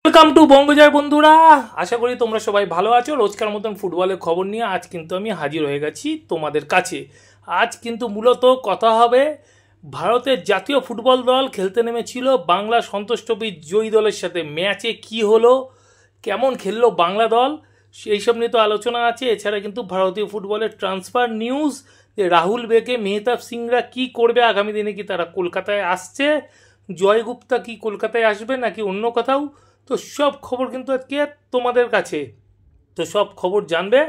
Welcome to বঙ্গজয় বন্ধুরা। আশা করি তোমরা সবাই ভালো আছো। রোজকার মতন ফুটবলের খবর নিয়ে আজ কিন্তু আমি হাজির হয়ে গেছি তোমাদের কাছে। আজ কিন্তু মূলত কথা হবে ভারতের জাতীয় ফুটবল দল খেলতে নেমেছিল বাংলা সন্তোষ ট্রফি জয়ী দলের সাথে। ম্যাচে কি হলো, কেমন খেললো বাংলা দল, সেই সব নিয়ে তো আলোচনা আছে। এছাড়া কিন্তু ভারতীয় ফুটবলের ট্রান্সফার নিউজ, যে রাহুল বেকে মেহতাব সিংরা কি করবে আগামী দিনে, কি তারা কলকাতায় আসছে, জয় গুপ্তা কি কলকাতায় আসবে নাকি অন্য কোথাও, তো সব খবর কিন্তু আজকে তোমাদের কাছে। তো সব খবর জানবে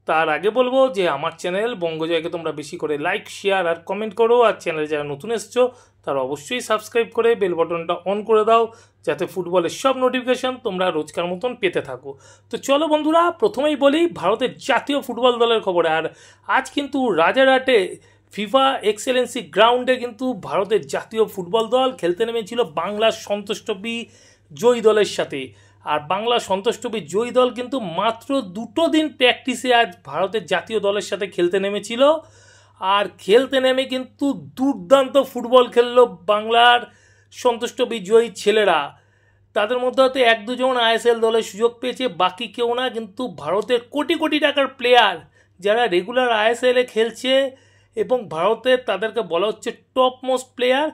তার আগে বলবো যে আমার চ্যানেল বঙ্গজয়কে তোমরা বেশি করে লাইক, শেয়ার আর কমেন্ট করো। আর চ্যানেলে যারা নতুন এসছো তারা অবশ্যই সাবস্ক্রাইব করে বেল বাটনটা অন করে দাও, যাতে ফুটবলের সব নোটিফিকেশন তোমরা রোজকার মতন পেতে থাকো। তো চলো বন্ধুরা, প্রথমেই বলি ভারতের জাতীয় ফুটবল দলের খবরে। আর আজ কিন্তু রাজারহাটে ফিফা এক্সেলেন্সি গ্রাউন্ডে কিন্তু ভারতের জাতীয় ফুটবল দল খেলতে নেমেছিল বাংলার সন্তোষ ট্রফি জয়ী দলের সাথে। আর বাংলা সন্তোষ ট্রফি জয়ী দল কিন্তু মাত্র 2 দিন প্র্যাকটিসে আজ ভারতের জাতীয় দলের সাথে খেলতে নেমেছিল। আর খেলতে নেমে কিন্তু দুর্দান্ত ফুটবল খেললো বাংলার সন্তোষ ট্রফি জয়ী ছেলেরা। তাদের মধ্যে হয়তো 1-2 জন আইএসএল দলের সুযোগ পেয়েছে, বাকি কেউ না। কিন্তু ভারতের কোটি কোটি টাকার প্লেয়ার যারা রেগুলার আইএসএলে খেলছে এবং ভারতের তাদেরকে বলা হচ্ছে টপ মোস্ট প্লেয়ার,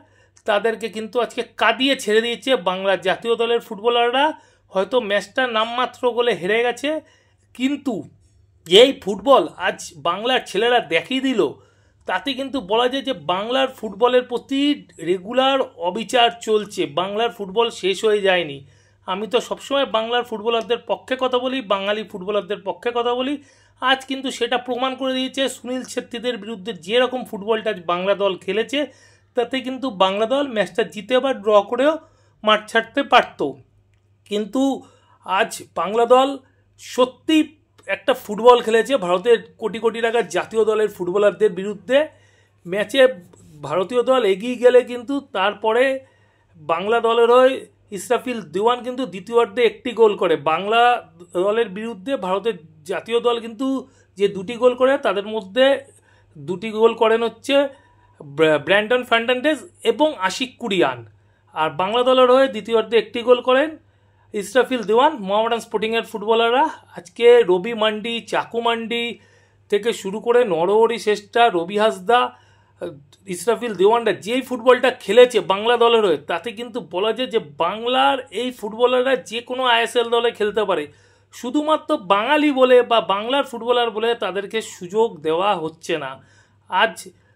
তাদেরকে কিন্তু আজকে কাঁদিয়ে ছেড়ে দিয়েছে বাংলার জাতীয় দলের ফুটবলাররা। হয়তো ম্যাচটা নামমাত্র গোলে হেরে গেছে, কিন্তু এই ফুটবল আজ বাংলার ছেলেরা দেখিয়ে দিল, তাতে কিন্তু বলা যায় যে বাংলার ফুটবলের প্রতি রেগুলার অবিচার চলছে। বাংলার ফুটবল শেষ হয়ে যায়নি। আমি তো সবসময় বাংলার ফুটবলারদের পক্ষে কথা বলি, বাঙালি ফুটবলারদের পক্ষে কথা বলি। আজ কিন্তু সেটা প্রমাণ করে দিয়েছে। সুনীল ছেত্রীদের বিরুদ্ধে যেরকম ফুটবলটা আজ বাংলা দল খেলেছে, তাতে কিন্তু বাংলা দল ম্যাচটা জিতে বা ড্র করেও মাঠ ছাড়তে পারত। কিন্তু আজ বাংলা দল সত্যি একটা ফুটবল খেলেছে ভারতের কোটি কোটি টাকার জাতীয় দলের ফুটবলারদের বিরুদ্ধে। ম্যাচে ভারতীয় দল এগিয়ে গেলে কিন্তু তারপরে বাংলা দলের হয়ে ইসরাফিল দেওয়ান কিন্তু দ্বিতীয়ার্ধে 1টি গোল করে। বাংলা দলের বিরুদ্ধে ভারতের জাতীয় দল কিন্তু যে 2টি গোল করে, তাদের মধ্যে 2টি গোল করেন হচ্ছে ব্র্যান্ডন ফার্নান্ডেজ এবং আশিক কুরিয়ান। আর বাংলা দলের হয়ে দ্বিতীয়ার্ধে 1টি গোল করেন ইসরাফিল দেওয়ান। মোহামেডান স্পোর্টিংয়ের ফুটবলাররা আজকে রবি মান্ডি, চাকু মান্ডি থেকে শুরু করে নরহরি শ্রেষ্ঠা, রবি হাসদা, ইসরাফিল দেওয়ানরা যেই ফুটবলটা খেলেছে বাংলা দলের হয়ে, তাতে কিন্তু বলা যায় যে বাংলার এই ফুটবলাররা যে কোনো আইএসএল দলে খেলতে পারে। শুধুমাত্র বাঙালি বলে বা বাংলার ফুটবলার বলে তাদেরকে সুযোগ দেওয়া হচ্ছে না। আজ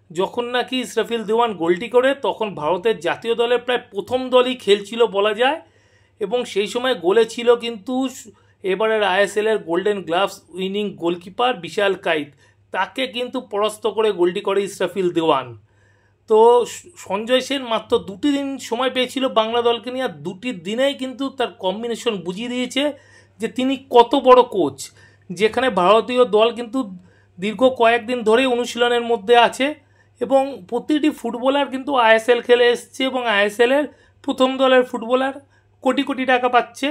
যখন নাকি ইসরাফিল দেওয়ান গোলটি করে, তখন ভারতের জাতীয় দলের প্রায় প্রথম দলই খেলছিল বলা যায়। এবং সেই সময় গোলে ছিল কিন্তু এবারের আইএসএলের গোল্ডেন গ্লাভস উইনিং গোলকিপার বিশাল কাইত, তাকে কিন্তু পরাস্ত করে গোলটি করে ইসরাফিল দেওয়ান। তো সঞ্জয় সেন মাত্র 2টি দিন সময় পেয়েছিল বাংলা দলকে নিয়ে, আর 2টি দিনেই কিন্তু তার কম্বিনেশন বুঝিয়ে দিয়েছে যে তিনি কত বড় কোচ। যেখানে ভারতীয় দল কিন্তু দীর্ঘ কয়েকদিন ধরেই অনুশীলনের মধ্যে আছে এবং প্রতিটি ফুটবলার কিন্তু আইএসএল খেলে এসছে এবং আইএসএলের প্রথম দলের ফুটবলার কোটি কোটি টাকা পাচ্ছে।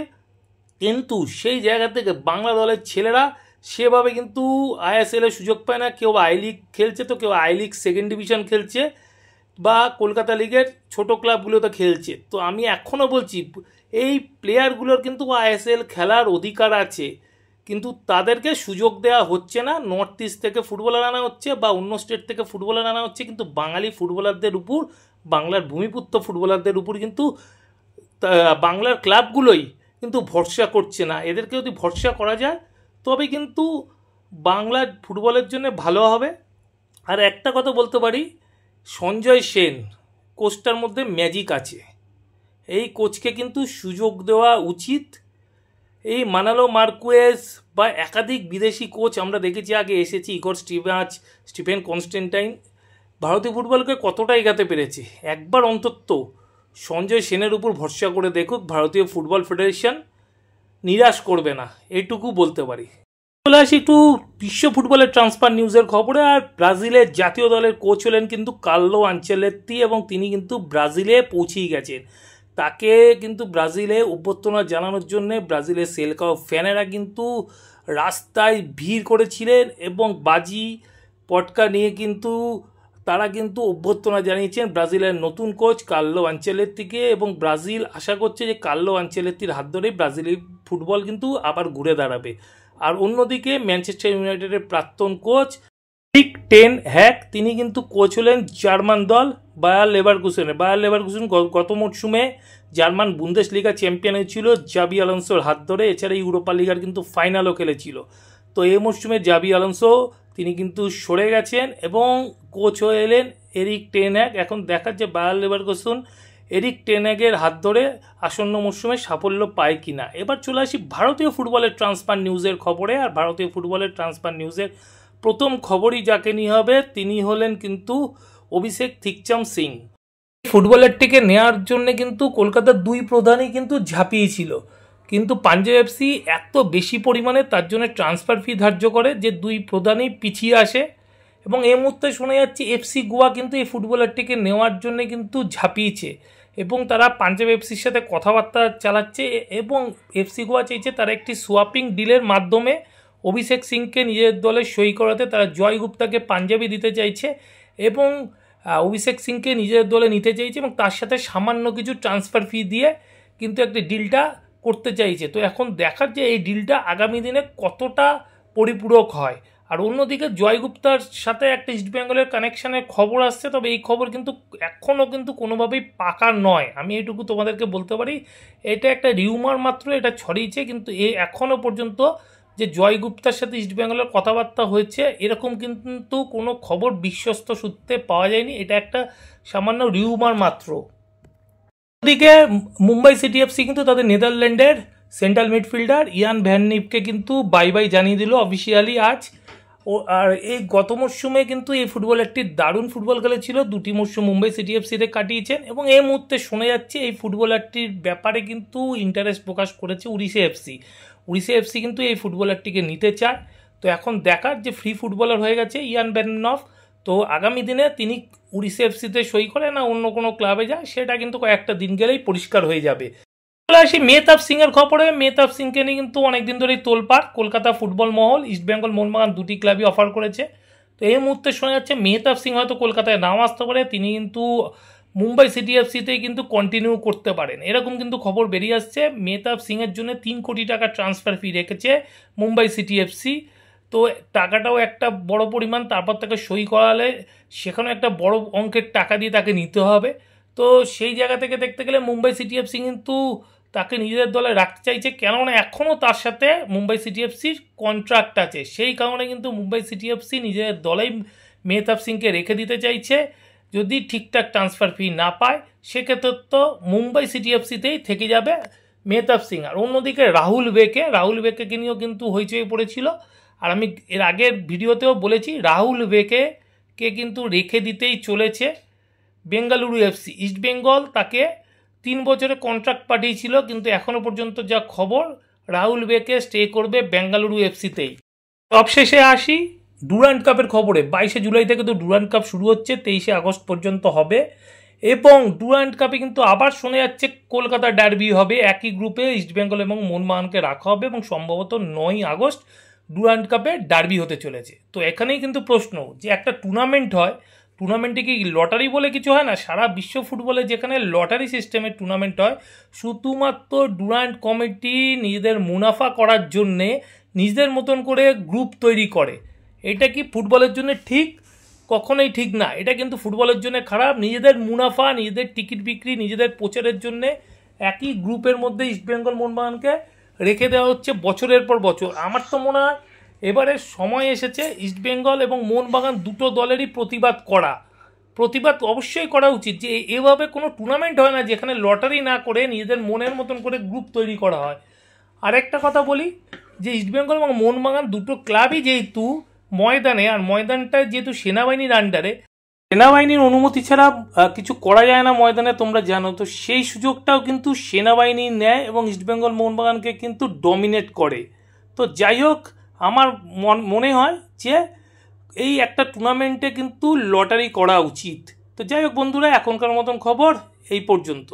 কিন্তু সেই জায়গা থেকে বাংলা দলের ছেলেরা সেভাবে কিন্তু আইএসএলে সুযোগ পায় না। কেউ আই লিগ খেলছে, তো কেউ আই লিগ সেকেন্ড ডিভিশন খেলছে বা কলকাতা লিগের ছোট ক্লাবগুলোতে খেলছে। তো আমি এখনও বলছি এই প্লেয়ারগুলোর কিন্তু আইএসএল খেলার অধিকার আছে, কিন্তু তাদেরকে সুযোগ দেওয়া হচ্ছে না। নর্থ ইস্ট থেকে ফুটবলার আনা হচ্ছে বা অন্য স্টেট থেকে ফুটবলার আনা হচ্ছে, কিন্তু বাঙালি ফুটবলারদের উপর, বাংলার ভূমিপুত্র ফুটবলারদের উপর কিন্তু বাংলার ক্লাবগুলোই কিন্তু ভরসা করছে না। এদেরকে যদি ভরসা করা যায় তবে কিন্তু বাংলার ফুটবলের জন্য ভালো হবে। আর একটা কথা বলতে পারি, সঞ্জয় সেন কোচটার মধ্যে ম্যাজিক আছে। এই কোচকে কিন্তু সুযোগ দেওয়া উচিত। এই মানালো মার্কুয়েজ বা একাধিক বিদেশি কোচ আমরা দেখেছি আগে এসেছি, ইগর স্টিভাচ, স্টিফেন কনস্ট্যান্টাইন, ভারতীয় ফুটবলকে কতটা এগাতে পেরেছে। একবার অন্তত সঞ্জয় সেনের উপর ভরসা করে দেখুক ভারতীয় ফুটবল ফেডারেশন, নিরাশ করবে না, এইটুকু বলতে পারি। চলে আসি একটু বিশ্ব ফুটবলের ট্রান্সফার নিউজের খবরে। আর ব্রাজিলের জাতীয় দলের কোচ হলেন কিন্তু কার্লো আনচেলত্তি এবং তিনি কিন্তু ব্রাজিলে পৌঁছেই গেছেন। তাকে কিন্তু ব্রাজিলে অভ্যর্থনা জানানোর জন্য ব্রাজিলের সেলকাও ফ্যানেরা কিন্তু রাস্তায় ভিড় করেছিলেন এবং বাজি পটকা নিয়ে কিন্তু তারা কিন্তু অভ্যর্থনা জানিয়েছেন ব্রাজিলের নতুন কোচ কার্লো আনচেলত্তিকে, এবং ব্রাজিল আশা করছে যে কার্লো আনচেলত্তির হাত ধরেই ব্রাজিলের ফুটবল কিন্তু আবার ঘুরে দাঁড়াবে। আর অন্যদিকে ম্যানচেস্টার ইউনাইটেডের প্রাক্তন কোচ এরিক টেন হ্যাগ, তিনি কিন্তু কোচ হলেন জার্মান দল বায়ার লেভারকুসেনের। বায়ার লেভারকুসেন গত মরশুমে জার্মান বুন্দেসলিগা চ্যাম্পিয়ন হয়েছিল জাবি আলোনসোর হাত ধরে, এছাড়া ইউরোপা লিগার কিন্তু ফাইনালও খেলেছিল। তো এই মরশুমে জাবি আলোনসো তিনি কিন্তু সরে গেছেন এবং কোচ হয়ে এলেন এরিক টেন হ্যাগ। এখন দেখার যে বায়ার লেভারকুসেন এরিক টেন হ্যাগের হাত ধরে আসন্ন মরশুমে সাফল্য পায় কিনা। এবার চলে আসি ভারতীয় ফুটবলের ট্রান্সফার নিউজের খবরে। আর ভারতীয় ফুটবলের ট্রান্সফার নিউজের প্রথম খবরই যাকে নিয়ে হবে তিনি হলেন কিন্তু অভিষেক থিকচাম সিং। ফুটবলারটিকে নেওয়ার জন্য কিন্তু কলকাতার দুই প্রধানই কিন্তু ঝাঁপিয়েছিল, কিন্তু পাঞ্জাব এফসি এত বেশি পরিমাণে তার জন্য ট্রান্সফার ফি ধার্য করে যে দুই প্রধানই পিছিয়ে আসে। এবং এই মুহূর্তে শোনা যাচ্ছে এফসি গোয়া কিন্তু এই ফুটবলারটিকে নেওয়ার জন্য কিন্তু ঝাঁপিয়েছে এবং তারা পাঞ্জাব এফসির সাথে কথাবার্তা চালাচ্ছে এবং এফসি গোয়া চাইছে তারা একটি সোয়াপিং ডিলের মাধ্যমে অভিষেক সিংকে নিজের দলে সই করাতে তারা জয় গুপ্তাকে পাঞ্জাবি দিতে চাইছে এবং অভিষেক সিংকে নিজের দলে নিতে চাইছে এবং তার সাথে সামান্য কিছু ট্রান্সফার ফি দিয়ে কিন্তু একটা ডিলটা করতে চাইছে। তো এখন দেখার যে এই ডিলটা আগামী দিনে কতটা পরিপূরক হয়। আর অন্যদিকে জয় গুপ্তার সাথে একটা ইস্টবেঙ্গলের কানেকশানের খবর আসছে, তবে এই খবর কিন্তু এখনও কিন্তু কোনোভাবেই পাকা নয়। আমি এইটুকু তোমাদেরকে বলতে পারি, এটা একটা রিউমার মাত্র, এটা ছড়িয়েছে, কিন্তু এখনও পর্যন্ত যে জয় গুপ্তার সাথে ইস্টবেঙ্গলের কথাবার্তা হয়েছে এরকম কিন্তু কোনো খবর বিশ্বস্ত সূত্রে পাওয়া যায়নি। এটা একটা সামান্য রিউমার মাত্র। ওদিকে মুম্বাই সিটি এফসি কিন্তু তাদের নেদারল্যান্ডের সেন্ট্রাল মিডফিল্ডার ইয়ান ভ্যান নিপকে কিন্তু বাই বাই জানিয়ে দিল অফিসিয়ালি আজ। আর এই গত মরশুমে কিন্তু এই ফুটবলারটি দারুণ ফুটবল খেলেছিল, দুটি মরশুম মুম্বাই সিটি এফসিতে কাটিয়েছেন এবং এই মুহূর্তে শোনা যাচ্ছে এই ফুটবলারটির ব্যাপারে কিন্তু ইন্টারেস্ট প্রকাশ করেছে উড়িষ্যা এফসি। উড়িষ্যা এফসি কিন্তু এই ফুটবলারটিকে নিতে চায়। তো এখন দেখার যে ফ্রি ফুটবলার হয়ে গেছে ইয়ান ভ্যাননফ, তো আগামী দিনে তিনি উড়িষ্যা এফসিতে সই করে না অন্য কোনো ক্লাবে যায় সেটা কিন্তু কয়েকটা দিন গেলেই পরিষ্কার হয়ে যাবে। চলে আসি মেহতাব সিংয়ের খবরে। মেহতাব সিংকে নিয়ে কিন্তু অনেকদিন ধরেই তোলপাড় কলকাতা ফুটবল মহল, ইস্টবেঙ্গল, মোহনবাগান দুটি ক্লাবই অফার করেছে। তো এই মুহূর্তে শোনা যাচ্ছে মেহতাব সিং হয়তো কলকাতায় নাও আসতে পারে, তিনি কিন্তু মুম্বাই সিটি এফসিতেই কিন্তু কন্টিনিউ করতে পারেন, এরকম কিন্তু খবর বেরিয়ে আসছে। মেহতাব সিংয়ের জন্য 3 কোটি টাকা ট্রান্সফার ফি রেখেছে মুম্বাই সিটি এফসি। তো টাকাটাও একটা বড় পরিমাণ, তারপর তাকে সই করালে সেখানেও একটা বড় অঙ্কের টাকা দিয়ে তাকে নিতে হবে। তো সেই জায়গা থেকে দেখতে গেলে মুম্বাই সিটি এফসি কিন্তু তাকে নিজেদের দলে রাখতে চাইছে, কেননা এখনও তার সাথে মুম্বাই সিটি এফসির কন্ট্রাক্ট আছে। সেই কারণে কিন্তু মুম্বাই সিটি এফসি নিজেদের দলেই মেহতাব সিংকে রেখে দিতে চাইছে। যদি ঠিকঠাক ট্রান্সফার ফি না পায় সেক্ষেত্রে তো মুম্বাই সিটি এফসিতেই থেকে যাবে মেহতাব সিং। আর অন্যদিকে রাহুল বেকে নিয়েও কিন্তু হইচই পড়েছিল। আর আমি এর আগের ভিডিওতেও বলেছি রাহুল বেকে কিন্তু রেখে দিতেই চলেছে বেঙ্গালুরু এফসি। ইস্টবেঙ্গল তাকে 3 বছরের কন্ট্রাক্ট পাঠিয়েছিল, কিন্তু এখনও পর্যন্ত যা খবর রাহুল বেকে স্টে করবে বেঙ্গালুরু এফসিতেই। সবশেষে আসি ডুরান্ড কাপের খবরে। 22শে জুলাই থেকে তো ডুরান্ড কাপ শুরু হচ্ছে, 23শে আগস্ট পর্যন্ত হবে এবং ডুরান্ড কাপে কিন্তু আবার শোনা যাচ্ছে কলকাতা ডার্বি হবে। একই গ্রুপে ইস্টবেঙ্গল এবং মোহনবাগানকে রাখা হবে এবং সম্ভবত 9ই আগস্ট ডুরান্ড কাপে ডার্বি হতে চলেছে। তো এখানেই কিন্তু প্রশ্ন যে একটা টুর্নামেন্ট হয়, টুর্নামেন্টে কি লটারি বলে কিছু হয় না? সারা বিশ্ব ফুটবলে যেখানে লটারি সিস্টেমের টুর্নামেন্ট হয়, শুধুমাত্র ডুরান্ড কমিটি নিজেদের মুনাফা করার জন্যে নিজেদের মতন করে গ্রুপ তৈরি করে। এটা কি ফুটবলের জন্য ঠিক? কখনোই ঠিক না। এটা কিন্তু ফুটবলের জন্য খারাপ। নিজেদের মুনাফা, নিজেদের টিকিট বিক্রি, নিজেদের প্রচারের জন্যে একই গ্রুপের মধ্যে ইস্টবেঙ্গল মোহনবাগানকে রেখে দেওয়া হচ্ছে বছরের পর বছর। আমার তো মনে হয় এবারে সময় এসেছে ইস্টবেঙ্গল এবং মোহনবাগান দুটো দলেরই প্রতিবাদ অবশ্যই করা উচিত যে এভাবে কোনো টুর্নামেন্ট হয় না যেখানে লটারি না করে নিজেদের মনের মতন করে গ্রুপ তৈরি করা হয়। আরেকটা কথা বলি যে ইস্টবেঙ্গল এবং মোহনবাগান দুটো ক্লাবই যেহেতু ময়দানে, আর ময়দানটা যেহেতু সেনাবাহিনীর আন্ডারে, সেনাবাহিনীর অনুমতি ছাড়া কিছু করা যায় না ময়দানে, তোমরা জানো। তো সেই সুযোগটাও কিন্তু সেনাবাহিনী নেয় এবং ইস্টবেঙ্গল মোহনবাগানকে কিন্তু ডমিনেট করে। তো যাই হোক, আমার মনে হয় যে এই একটা টুর্নামেন্টে কিন্তু লটারি করা উচিত। তো যাই হোক বন্ধুরা, এখনকার মতন খবর এই পর্যন্ত।